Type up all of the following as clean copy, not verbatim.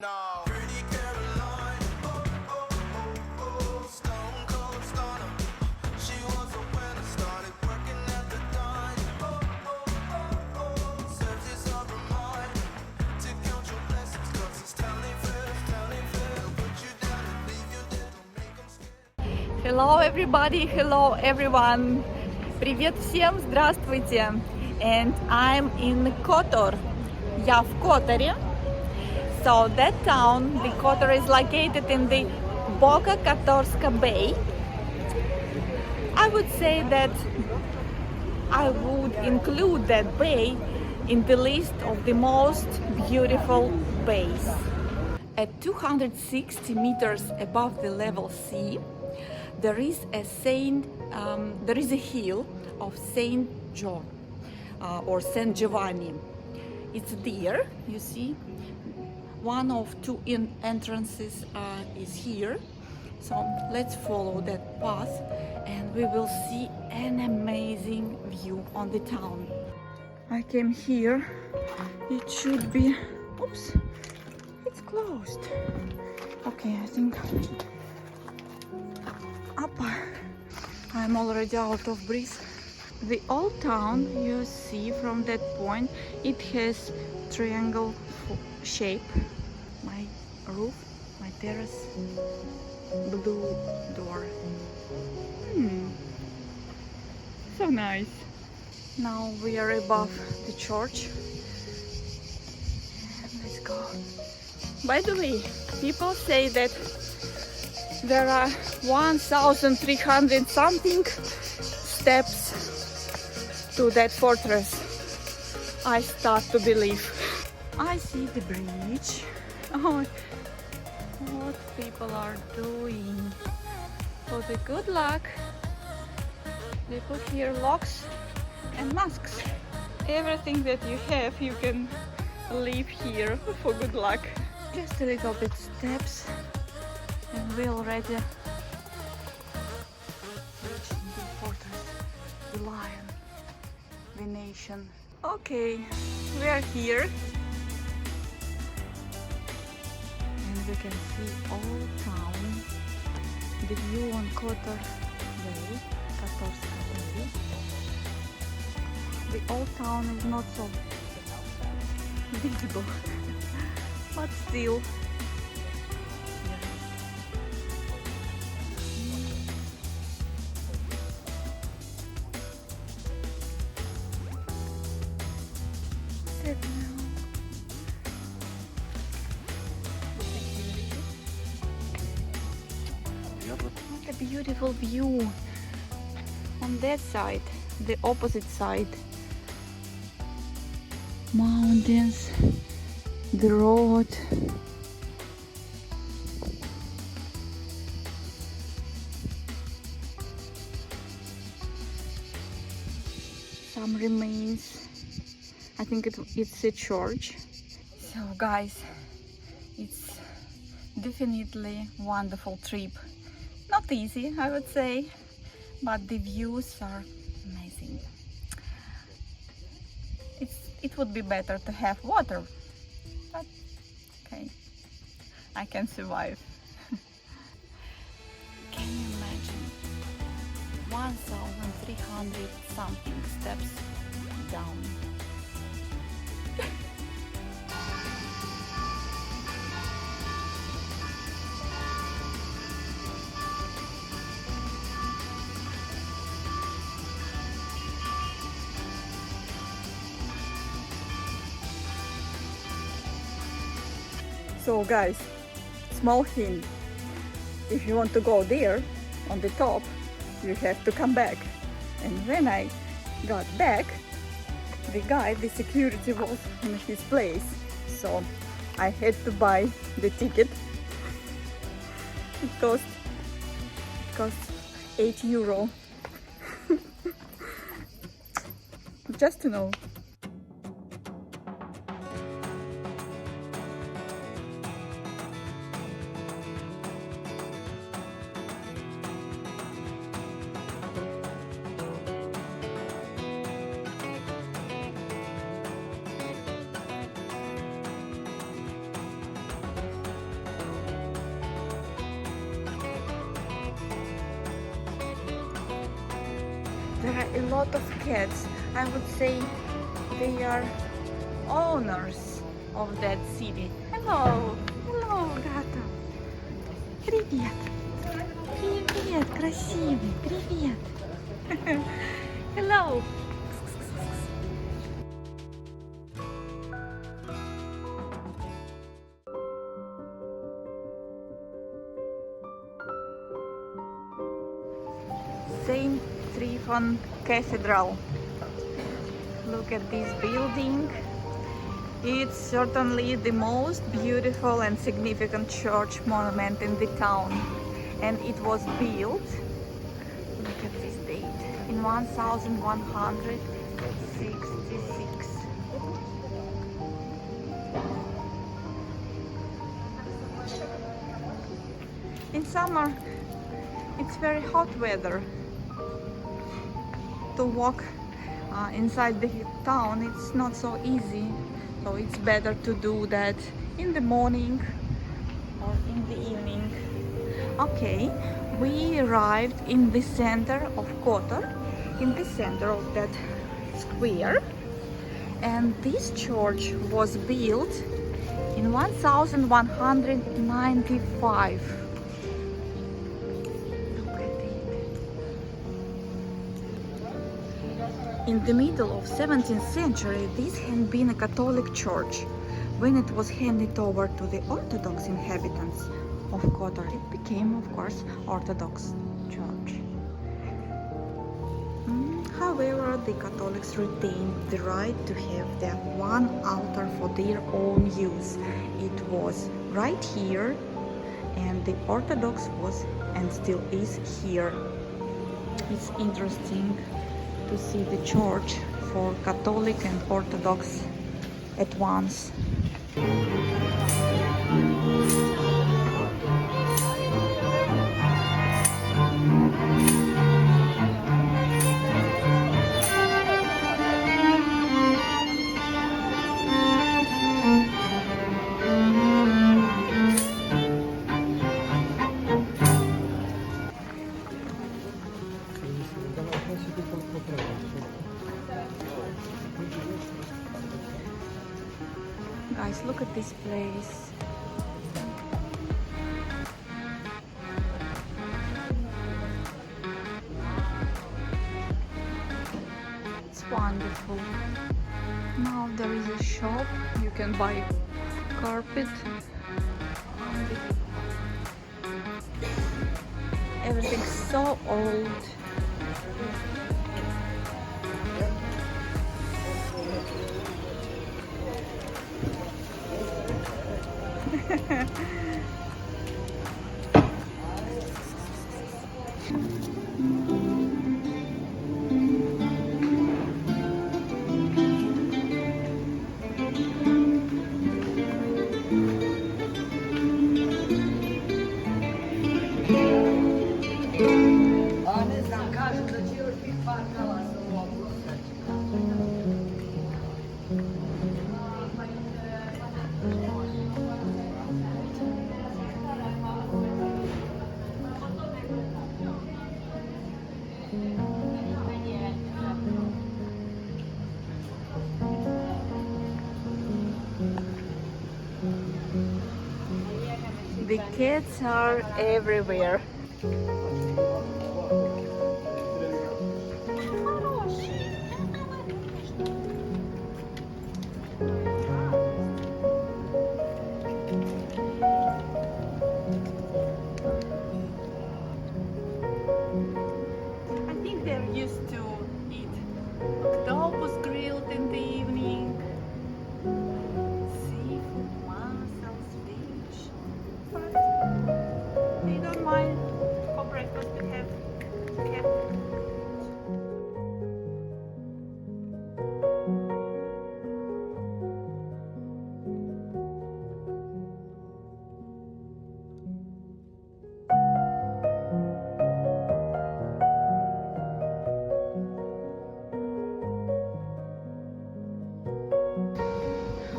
No. Pretty Caroline, oh, oh, oh, oh, stone cold stunner. She was a winner, started working at the dime. Oh, oh, oh, oh, serves as a reminder to count your blessings, 'cause it's telling fair, put you down and leave you there, don't make them scared. Hello everybody, hello everyone. Привет всем, здравствуйте. And I'm in Kotor. Я в Которе. So that town, the Kotor, is located in the Boka-Kotorska Bay. I would say that I would include that bay in the list of the most beautiful bays. At 260 meters above the level sea, there is a hill of Saint John or Saint Giovanni. It's there, you see. One of two entrances is here, so let's follow that path and we will see an amazing view on the town. I came here. It should be, oops, it's closed. Okay, I think up. I'm already out of breath. The old town, you see from that point, it has triangle shape. My roof, my terrace, blue door. So nice. Now we are above the church. Let's go. By the way, people say that there are 1,300 something steps to that fortress. I start to believe. I see the bridge. Oh, what people are doing. For the good luck, they put here locks and masks. Everything that you have, you can leave here for good luck. Just a little bit steps and we already reaching the fortress, the lion, Venetian. Okay, we are here. We can see all town, the view on Kotor Bay, Kotorska Bay. The old town is not so visible, but still. What a beautiful view on that side, the opposite side. Mountains, the road. Some remains. I think it's a church. So guys, it's definitely wonderful trip. Not easy, I would say, but the views are amazing. It would be better to have water, but okay, I can survive. Can you imagine 1,300 something steps down? So guys, small hint, if you want to go there on the top, you have to come back. And when I got back, the security was in his place, so I had to buy the ticket. It cost €8. Just to know. are a lot of cats. I would say they are owners of that city. Hello, hello, Gata. Привет. Привет, красивый. Привет. Hello. Saint Tryphon Cathedral. Look at this building. It's certainly the most beautiful and significant church monument in the town, and it was built, look at this date, in 1166. In summer it's very hot weather. To walk inside the town, it's not so easy, so it's better to do that in the morning or in the evening. Okay, we arrived in the center of Kotor, in the center of that square, and this church was built in 1195. In the middle of 17th century, this had been a Catholic church. When it was handed over to the Orthodox inhabitants of Kotor, it became, of course, Orthodox church. However, the Catholics retained the right to have their one altar for their own use. It was right here, and the Orthodox was and still is here. It's interesting to see the church for Catholic and Orthodox at once. Guys, look at this place. It's wonderful. Now there is a shop. You can buy carpet. Everything's so old. The cats are everywhere. I think they're used to eat octopus grilled in the evening. Seafood, mussels, fish. But they don't mind for breakfast to have cat.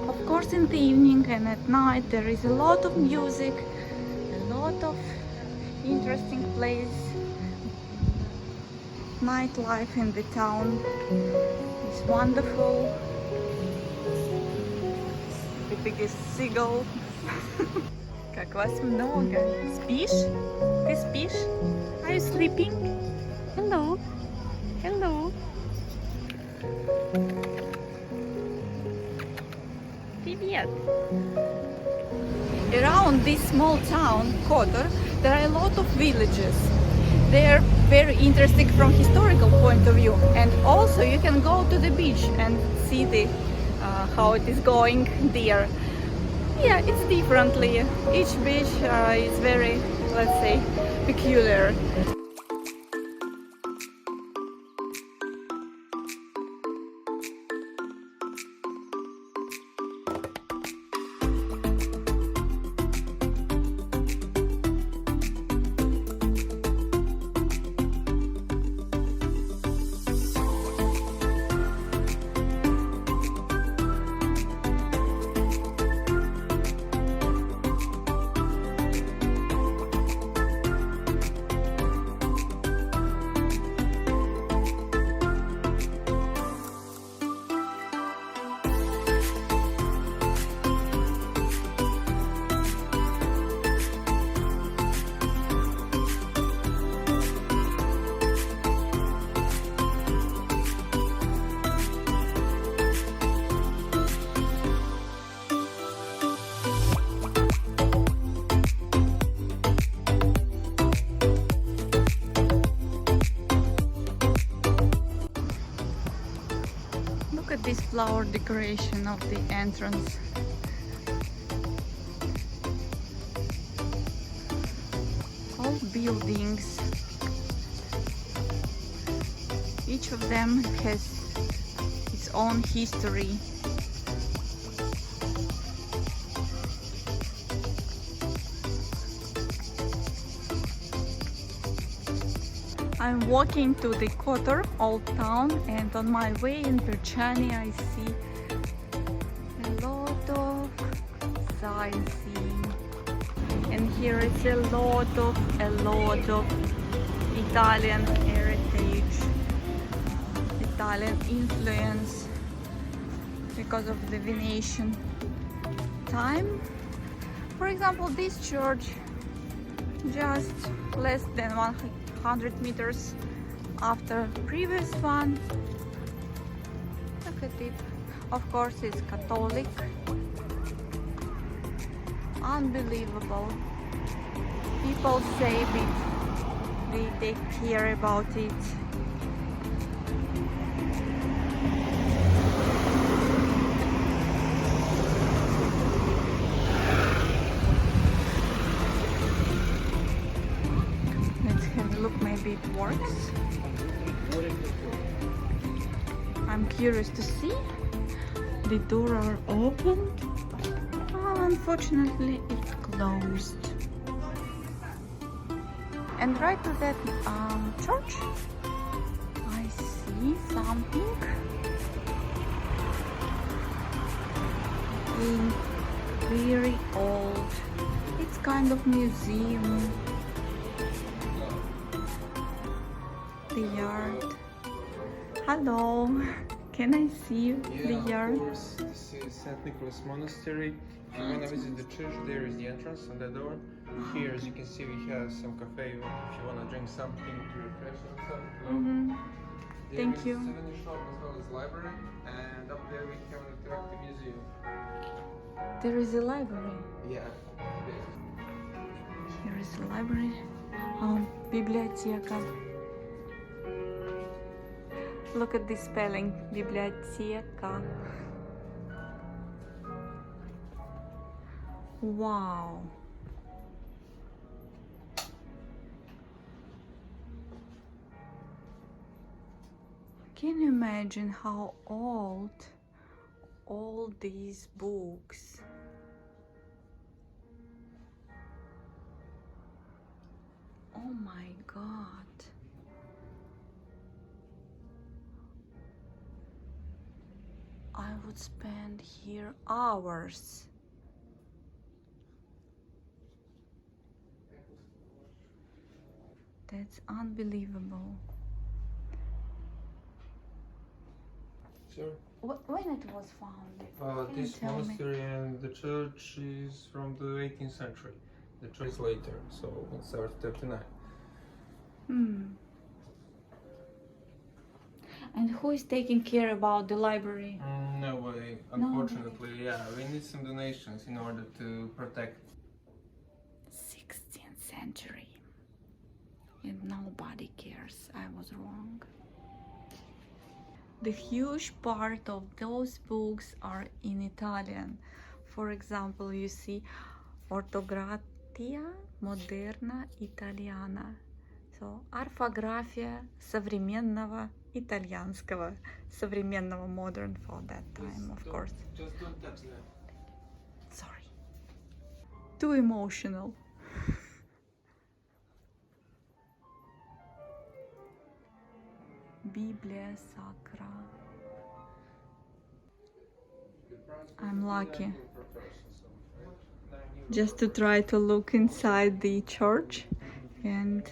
Of course, in the evening and at night there is a lot of music, a lot of interesting plays. Nightlife in the town is wonderful. The biggest seagull. Как вас много. Спишь? Ты спишь? Are you sleeping? Hello. Hello. Привет. Around this small town, Kotor, there are a lot of villages. They are very interesting from historical point of view, and also you can go to the beach and see how it is going there. Yeah, it's differently. Each beach is very, let's say, peculiar. Look at this flower decoration of the entrance. All buildings, each of them has its own history. I'm walking to the Kotor old town, and on my way in Perchani I see a lot of sightseeing, and here is a lot of Italian heritage, Italian influence because of the Venetian time. For example, this church, just less than 100 meters after previous one. Look at it. Of course, it's Catholic. Unbelievable. People save it. They take care about it. Look, maybe it works. I'm curious to see. The doors are open. Unfortunately, it's closed. And right to that church, I see something very old. It's kind of museum. The yard. Hello, can I see the yard? Of course. This is St. Nicholas Monastery. If you want to visit the church, there is the entrance on the door. Here, as you can see, we have some cafe. If you want to drink something to refresh yourself. Thank you. There is a souvenir shop as well as library, and up there we have an interactive museum. There is a library. Yeah. Here is a library. Biblioteca. Look at this spelling, biblioteca. Wow. Can you imagine how old all these books? Oh my God. I would spend here hours. That's unbelievable. Sure. When it was founded? Can you This tell me? monastery and the church is from the 18th century. The church is later, so it's 39. Hmm. And who is taking care about the library? No way, unfortunately. Yeah, we need some donations in order to protect. 16th century. And nobody cares. I was wrong. The huge part of those books are in Italian. For example, you see Ortografia moderna italiana. So, орфография современного итальянского. Современного, modern for that time, of course. Just don't touch that. Sorry. Too emotional. Biblia Sacra. I'm lucky just to try to look inside the church and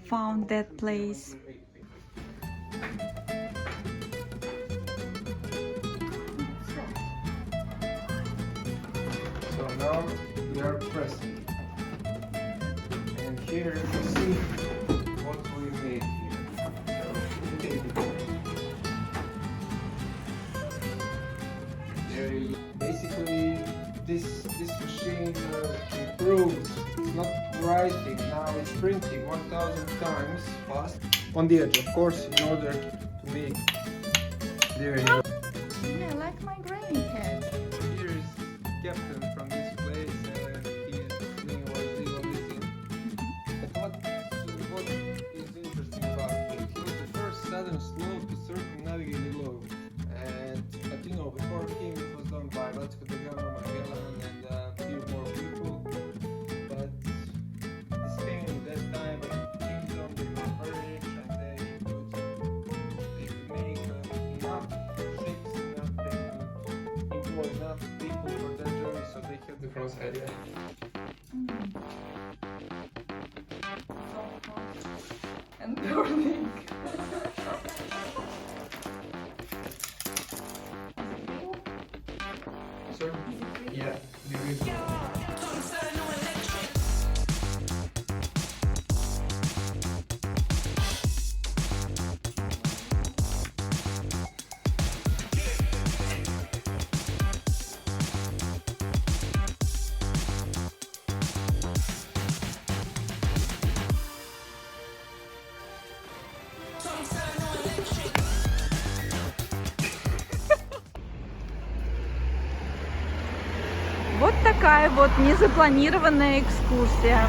found that place. So now we are pressing. And here you see what we made here. So, there you go. Basically, this machine improved. It's not writing now; it's printing 1,000 times fast on the edge, of course, in order to make. There you go. Yeah, I like my granny head. Here is Captain from this place, and he is explaining what this is. But what is interesting about it? He was the first southern Slav to circumnavigate the globe. But you know, before him it was done by Vasco da Gama, Magellan, and a few more people. But this came at that time when kingdom they were very rich and they could make enough ships, enough they could employ enough people for that journey, so they had the cross area. And burning. Sir? Yeah, beautiful. Вот такая вот незапланированная экскурсия.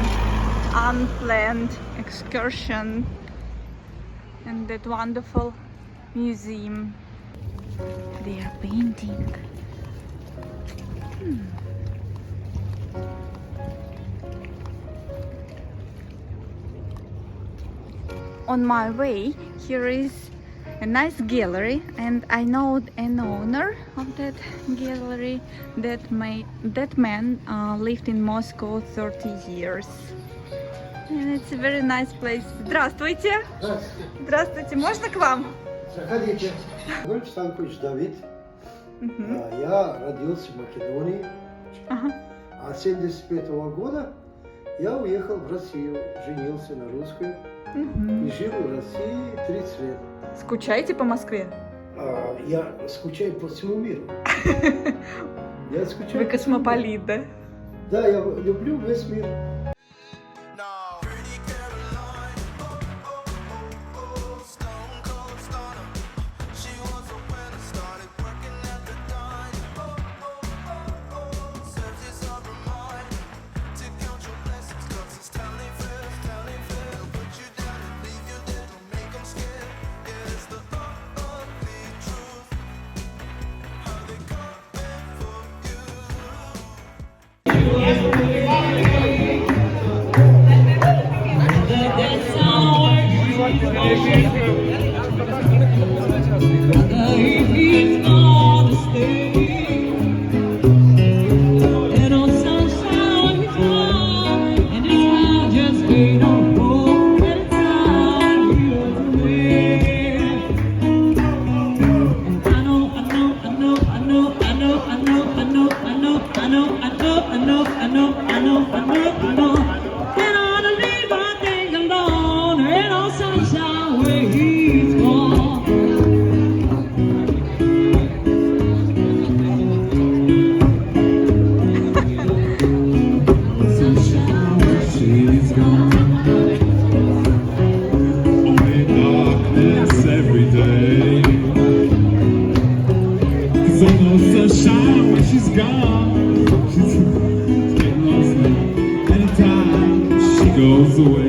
Unplanned excursion. And that wonderful museum. They are painting. On my way, here is a nice gallery, and I know an owner of that gallery. That man lived in Moscow 30 years, and it's a very nice place. Здравствуйте. Здравствуйте. Можно к вам? Заходите. Гольф Станкович Давид. Я родился в Македонии. Ага. А с 75-го года я уехал в Россию, женился на русской и жил в России 30 лет. Скучаете по Москве? Я скучаю по всему миру. Я скучаю. Вы космополит, да? Да, я люблю весь мир. No. Pretty Caroline, stone cold stunner. She was a winner, started working at the dime. Searches of her mind to count your blessings, 'cause it's telling fair. Put you down and leave you there, don't make them scared. Yeah, it's the ugly truth. How they coming for you. And I don't leave my thing alone. There ain't no sunshine where he's gone. Sunshine where she's gone. Only darkness every day. 'Cause ain't no sunshine when she's gone. She's getting lost now. Anytime she goes away.